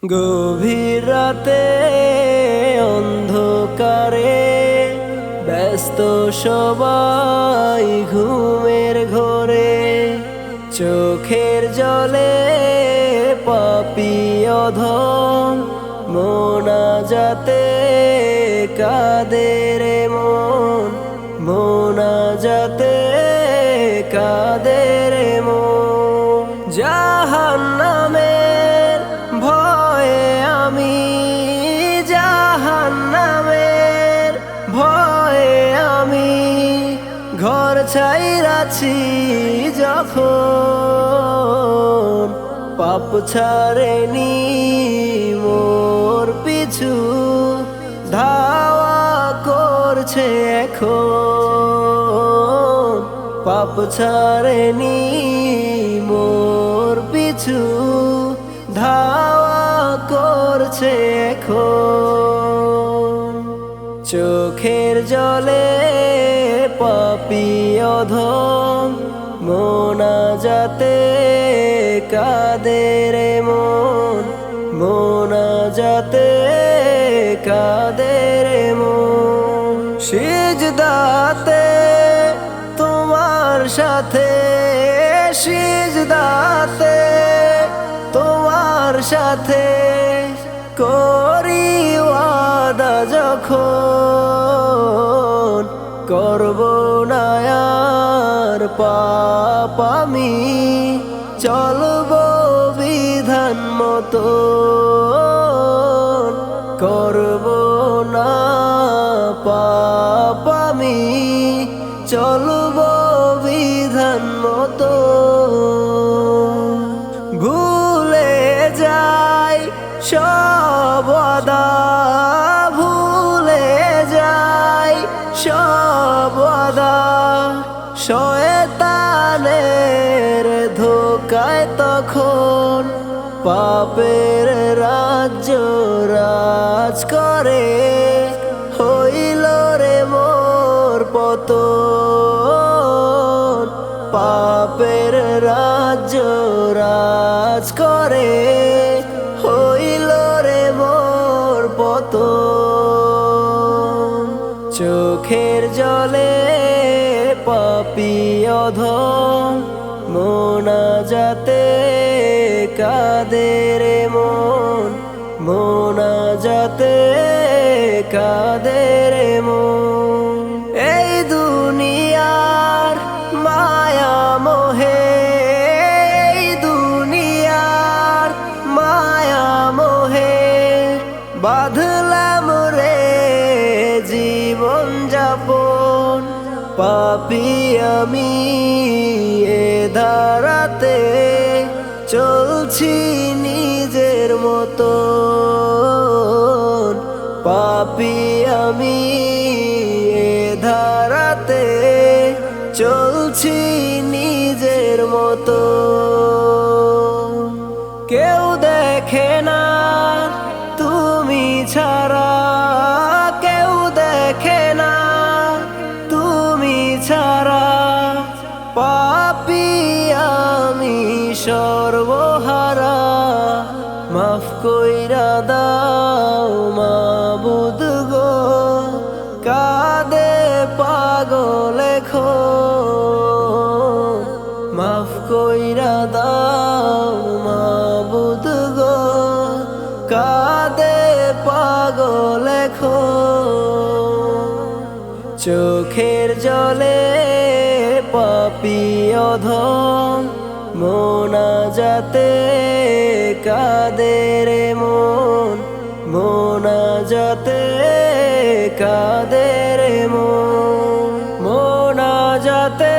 গভীর রাতে অন্ধকারে ব্যস্ত সবাই ঘুমের ঘরে, চোখের জলে পাপী অধম মোনাজাতে কাঁদে রে মন, মোনাজাতে কাঁদে রে মন। জাহান্নামের ভয়ে আমি, জাহান্নামের ভয়ে আমি ঘর ছাইরাছি যখন, পাপ ছাড়েনি মোর পিছু ধাওয়া করছে এখন, পাপ ছাড়েনি মোর পিছু ধাওয়া করছে এখন। চোখের জলে পাপী অধম মোনাজাতে কাঁদে রে মন, মোনাজাতে কাঁদে রে মন। সিজদাতে তোমার সাথে, সিজদাতে তোমার সাথে করি ওয়াদা যখন, করব না আর পাপ আমি, চলব বিধান মতো, করব না পাপ আমি, চলব বিধান মতো। ভুলে যাই সব ওয়াদা, ভুলে যাই সব ওয়াদা, শয়তানের ধোঁকায় তখন পাপের রাজ্য রাজ করে, হইল রে মোর পতন, পাপের রাজ্য রাজ করে, হইল রে মোর পতন। চোখের জলে পাপী অধম মোনাজাতে কাঁদে রে মন, মোনাজাতে কাঁদে রে মন। এই দুনিয়ার মায়া মোহে, এই দুনিয়ার মায়া মোহে বাঁধলাম রে জীবন যাপন, পাপী আমি এ ধারাতে চলছি নিজের মতো, পাপী আমি এ ধারাতে চলছি নিজের মতো। কেউ দেখে না তুমি ছাড়া, কেউ দেখে না তুমি ছাড়া, পাপী আমি সর্বহারা, মাফ কইরা দাও মাবুদ গো, কাঁদে পাগল এখন, মাফ কইরা দাও মাবুদ গো, কাঁদে পাগল এখন। চোখের জলে পাপী অধম মোনাজাতে কাঁদে রে মন, মোনাজাতে কাঁদে রে মন, মোনাজাতে